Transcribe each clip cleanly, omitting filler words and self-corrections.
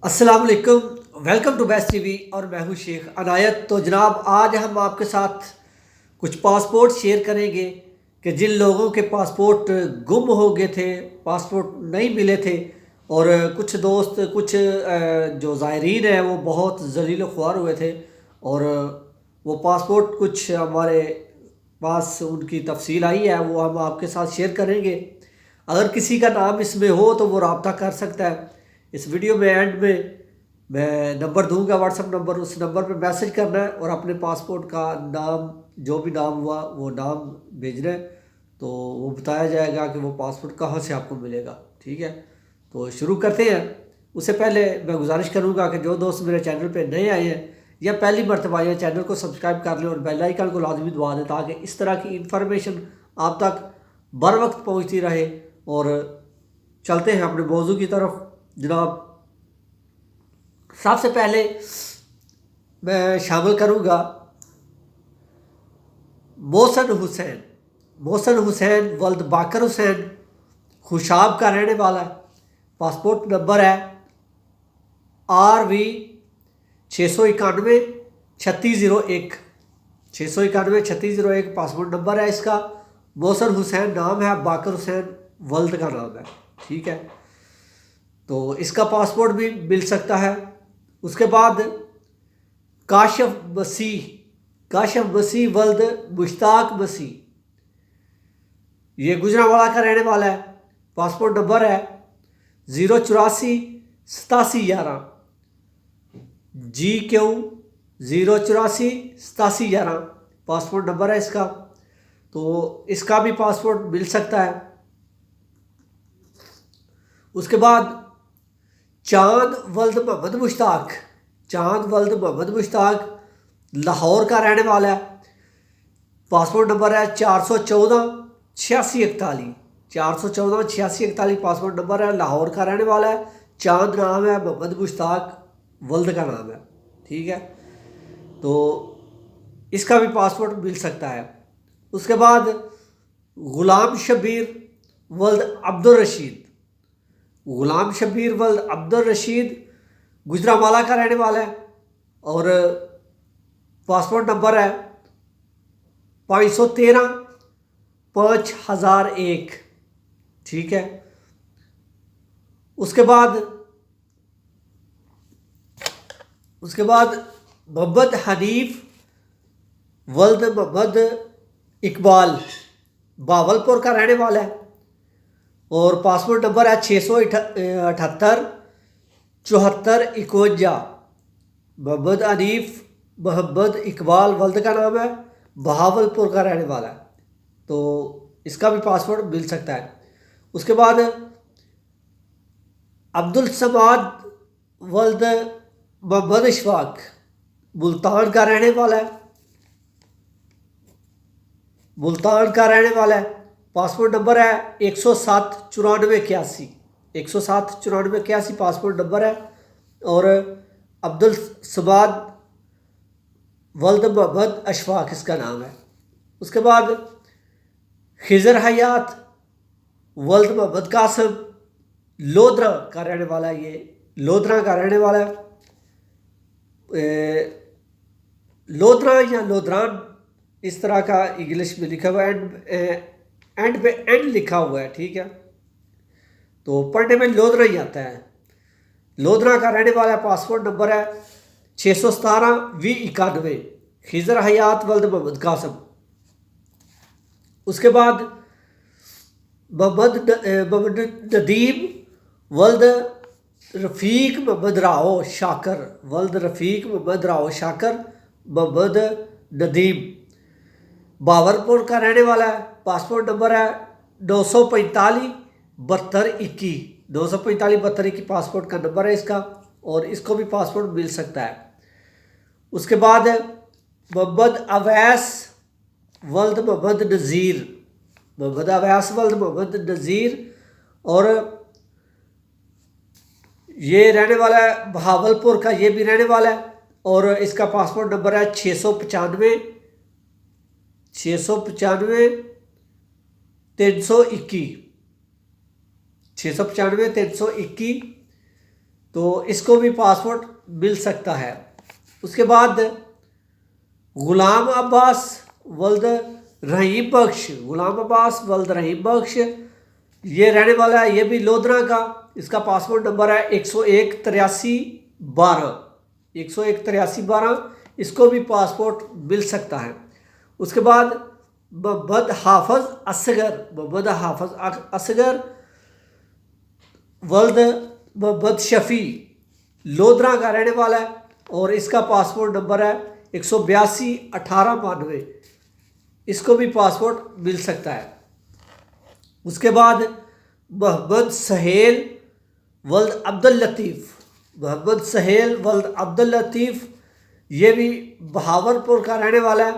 अस्सलाम वालेकुम। Welcome to best TV और मैं हूं शेख अनायत। तो जनाब, आज हम आपके साथ कुछ पासपोर्ट शेयर करेंगे कि जिन लोगों के पासपोर्ट गुम हो गए थे, पासपोर्ट नहीं मिले थे, और कुछ दोस्त, कुछ जो ज़ायरीन हैं वो बहुत ज़लील ख्वार हुए थे, और वो पासपोर्ट कुछ हमारे पास उनकी तफसील आई है, वो हम आपके साथ शेयर करेंगे। अगर किसी का नाम इसमें हो तो वो रब्ता कर सकता है। इस वीडियो में एंड में मैं नंबर दूंगा, व्हाट्सअप नंबर, उस नंबर पे मैसेज करना है और अपने पासपोर्ट का नाम, जो भी नाम हुआ वो नाम भेजना है, तो वो बताया जाएगा कि वो पासपोर्ट कहाँ से आपको मिलेगा। ठीक है, तो शुरू करते हैं। उससे पहले मैं गुजारिश करूँगा कि जो दोस्त मेरे चैनल पे नए आए हैं या पहली मरतबा आए हैं, चैनल को सब्सक्राइब कर लें और बेल आइकन को लाजमी दबा दें, ताकि इस तरह की इन्फॉर्मेशन आप तक बर वक्त पहुँचती रहे। और चलते हैं अपने मौजू की तरफ। जनाब, सबसे पहले मैं शामिल करूँगा मोहसन हुसैन। मोहसन हुसैन वल्द बाकर हुसैन खुशाब का रहने वाला है। पासपोर्ट नंबर है RV 691 3601। 691 3601 पासपोर्ट नंबर है इसका। मोहसन हुसैन नाम है, बाकर हुसैन वल्द का नाम है। ठीक है, तो इसका पासपोर्ट भी मिल सकता है। उसके बाद काशफ मसीह वल्द मुश्ताक मसीह, ये गुजरांवाला का रहने वाला है। पासपोर्ट नंबर है 084 8711। GQ 084 8711 पासपोर्ट नंबर है इसका, तो इसका भी पासपोर्ट मिल सकता है। उसके बाद चांद वल्द मोहम्मद मुश्ताक लाहौर का रहने वाला है। पासपोर्ट नंबर है 414 8641। 414 8641 पासपोर्ट नंबर है, लाहौर का रहने वाला है। चांद नाम है, मोहम्मद मुश्ताक वल्द का नाम है। ठीक है, तो इसका भी पासपोर्ट मिल सकता है। उसके बाद गुलाम शबीर वल्द अब्दुल रशीद गुजरांवाला का रहने वाला है, और पासपोर्ट नंबर है 513 5001। ठीक है, उसके बाद मोहम्मद हनीफ वल्द मोहम्मद इकबाल बावलपुर का रहने वाला है, और पासपोर्ट नंबर है 678 7451। मोहम्मद हनीफ मोहम्मद इकबाल वल्द का नाम है, बहावलपुर का रहने वाला है, तो इसका भी पासपोर्ट मिल सकता है। उसके बाद अब्दुल समाद वल्द मोहम्मद इशफाक मुल्तान का रहने वाला है। पासपोर्ट नंबर है 107 9481। 107 9481 पासपोर्ट नंबर है, और अब्दुल समाद वल्द मोहम्मद अशफाक इसका नाम है। उसके बाद खिजर हयात वल्द मोहम्मद कासम लोधरा का रहने वाला है। ये लोधरा का रहने वाला है, लोधरा या लोधरान इस तरह का इंग्लिश में लिखा हुआ है, एंड पे एंड लिखा हुआ है। ठीक है, तो पढ़ने में लोधरा ही आता है। लोधरा का रहने वाला है। पासपोर्ट नंबर है 617 V91। खिजर हयात वल्द मोहम्मद कासम। उसके बाद मोहम्मद नदीम वल्द रफ़ीक मोहम्मद राओ शाकर मोहम्मद नदीम बावरपुर का रहने वाला है। पासपोर्ट नंबर है 945 7221। 945 7221 पासपोर्ट का नंबर है इसका, और इसको भी पासपोर्ट मिल सकता है। उसके बाद मोहम्मद अवैस वल्द मोहम्मद नज़ीर, और ये रहने वाला है बहावलपुर का, ये भी रहने वाला है, और इसका पासपोर्ट नंबर है 695 321। 695 321 तो इसको भी पासपोर्ट मिल सकता है। उसके बाद गुलाम अब्बास वल्द रहीम बख्श, गुलाम अब्बास वल्द रहीम बख्श, ये रहने वाला है, ये भी लोधरा का। इसका पासपोर्ट नंबर है 101 83 12, 101 83 12। इसको भी पासपोर्ट मिल सकता है। उसके बाद मोहम्मद हाफज असगर, मोहम्मद हाफज असगर वल्द मोहम्मद शफ़ी, लोधरा का रहने वाला है और इसका पासपोर्ट नंबर है 182 18 92। इसको भी पासपोर्ट मिल सकता है। उसके बाद मोहम्मद सहेल वल्द अब्दुल लतीफ़, मोहम्मद सहेल वल्द अब्दुल लतीफ़, ये भी बहावलपुर का रहने वाला है।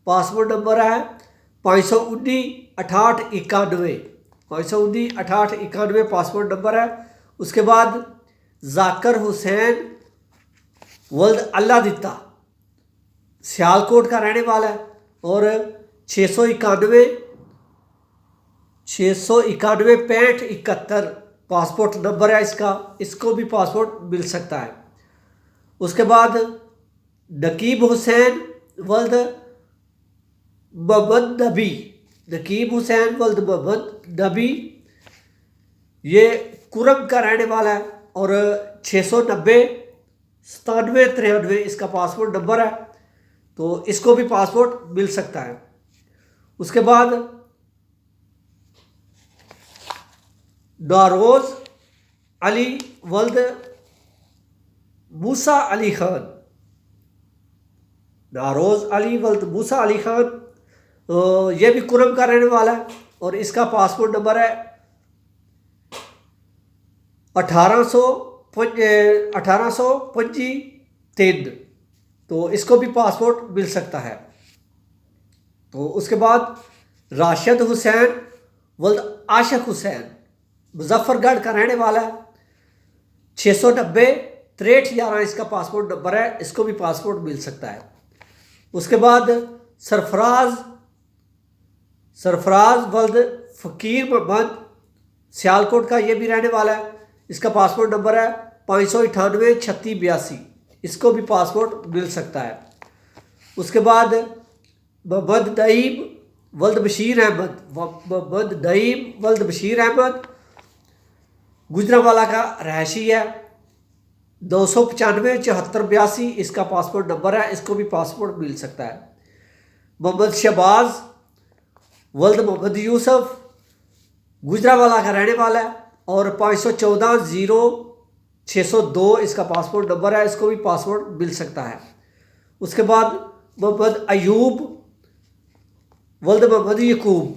पासपोर्ट नंबर है 519 68 91, 519 68 91 पासपोर्ट नंबर है। उसके बाद जाकिर हुसैन वल्द अल्लाह दिता, सियालकोट का रहने वाला है और 691 65 71 पासपोर्ट नंबर है इसका। इसको भी पासपोर्ट मिल सकता है। उसके बाद नकीब हुसैन वल्द मोहम्मद नबी, नकीब हुसैन वल्द मोहम्मद नबी, ये कुरम का रहने वाला है और 690 97 93 इसका पासपोर्ट नंबर है। तो इसको भी पासपोर्ट मिल सकता है। उसके बाद नारोज अली वल्द मूसा अली खान, नारोज अली वल्द मूसा अली खान, ये भी कुरम का रहने वाला है और इसका पासपोर्ट नंबर है 1825। तो इसको भी पासपोर्ट मिल सकता है। तो उसके बाद राशिद हुसैन वल्द आशिक हुसैन, मुजफ्फरगढ़ का रहने वाला है, 690 63 11 इसका पासपोर्ट नंबर है। इसको भी पासपोर्ट मिल सकता है। उसके बाद सरफराज वल्द फ़कीर मोहम्मद, सियालकोट का ये भी रहने वाला है। इसका पासपोर्ट नंबर है 598 36 82। इसको भी पासपोर्ट मिल सकता है। उसके बाद मोहम्मद नईम वल्द बशीर अहमद, मोहम्मद नईम वल्द बशीर अहमद गुजरांवाला का रहायशी है, 295 74 82 इसका पासपोर्ट नंबर है। इसको भी पासपोर्ट मिल सकता है। मोहम्मद शहबाज वल्द मोहम्मद यूसुफ गुजरांवाला का रहने वाला है और 514 0 602 इसका पासपोर्ट नंबर है। इसको भी पासपोर्ट मिल सकता है। उसके बाद मोहम्मद अयूब वल्द मोहम्मद यकूब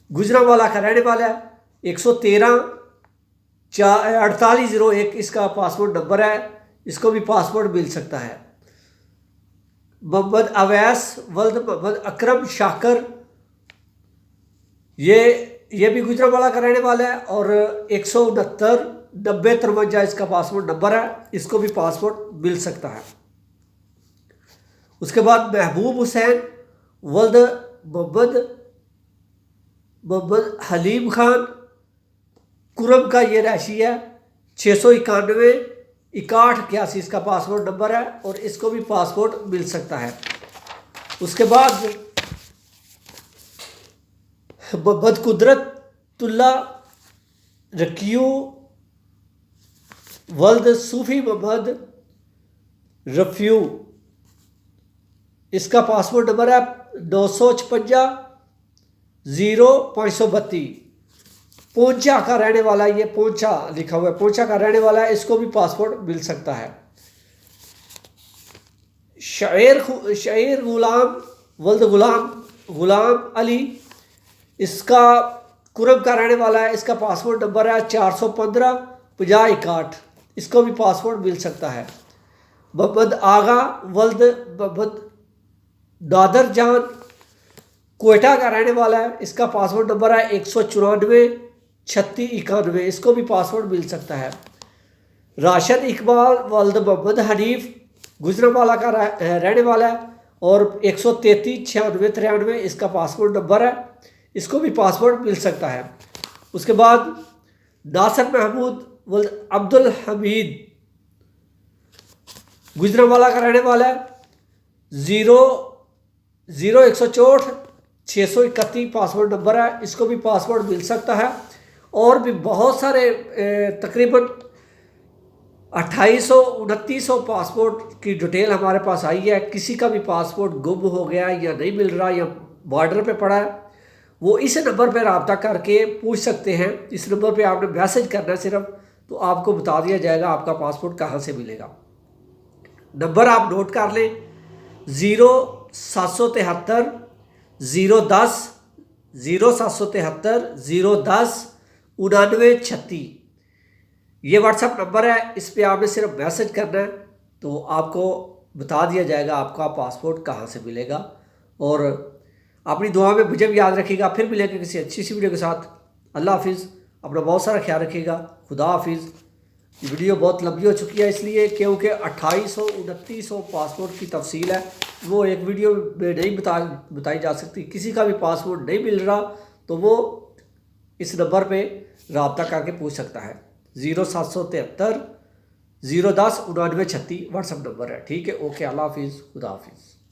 गुजरांवाला का रहने वाला है, 113 48 01 इसका पासपोर्ट नंबर है। इसको भी पासपोर्ट मिल सकता है। मोहम्मद अवैस वल्द मोहम्मद अकरम शाकर, ये भी गुजरांवाला का रहने वाला है और 169 90 53 इसका पासपोर्ट नंबर है। इसको भी पासपोर्ट मिल सकता है। उसके बाद महबूब हुसैन वल्द मोहम्मद हलीम खान, कुरम का ये रहायशी है, 691 61 81 इसका पासपोर्ट नंबर है और इसको भी पासपोर्ट मिल सकता है। उसके बाद मोहम्मद कुदरतुल्ला रकीयू वल्द सूफी मोहम्मद रफ़ियू, इसका पासपोर्ट नंबर है 956 0 532। पोंचा का रहने वाला, ये पोंचा लिखा हुआ है, पोंचा का रहने वाला है। इसको भी पासपोर्ट मिल सकता है। शायर गुलाम वल्द गुलाम अली, इसका कुरम का रहने वाला है। इसका पासपोर्ट नंबर है 415 50 61। इसको भी पासपोर्ट मिल सकता है। मोहम्मद आगा वल्द मोहम्मद दादर जान कोयटा का रहने वाला है। इसका पासपोर्ट नंबर है 194 36 91। इसको भी पासपोर्ट मिल सकता है। राशिद इकबाल वल्द मोहम्मद हनीफ गुजरांवाला का रहने वाला है और 133 96 93 इसका पासपोर्ट नंबर है। इसको भी पासपोर्ट मिल सकता है। उसके बाद नासिर महमूद वल्द अब्दुल हमीद गुजरांवाला का रहने वाला है। 00164 पासवर्ड नंबर है, इसको भी पासवर्ड मिल सकता है। और भी बहुत सारे तकरीबन 2800-2900 पासपोर्ट की डिटेल हमारे पास आई है। किसी का भी पासपोर्ट गुम हो गया या नहीं मिल रहा या बॉर्डर पे पड़ा है, वो इस नंबर पर रब्ता करके पूछ सकते हैं। इस नंबर पे आपने मैसेज करना है सिर्फ, तो आपको बता दिया जाएगा आपका पासपोर्ट कहाँ से मिलेगा। नंबर आप नोट कर लें, 0773 010 0773 010 9936। ये व्हाट्सएप नंबर है, इस पे आपने सिर्फ मैसेज करना है तो आपको बता दिया जाएगा आपका पासपोर्ट कहाँ से मिलेगा। और अपनी दुआ में मुझे भी याद रखिएगा। फिर मिलेंगे किसी अच्छी सी वीडियो के साथ। अल्लाह हाफिज़, अपना बहुत सारा ख्याल रखिएगा। खुदा हाफिज़। ये वीडियो बहुत लंबी हो चुकी है इसलिए क्योंकि 2800-2900 पासपोर्ट की तफसील है, वो एक वीडियो में नहीं बताई जा सकती। किसी का भी पासपोर्ट नहीं मिल रहा तो वो इस नंबर पे रब्ता करके पूछ सकता है। 0773 010 9936 व्हाट्सएप नंबर है। ठीक है, ओके, अल्लाह हाफिज़, खुदा हाफिज़।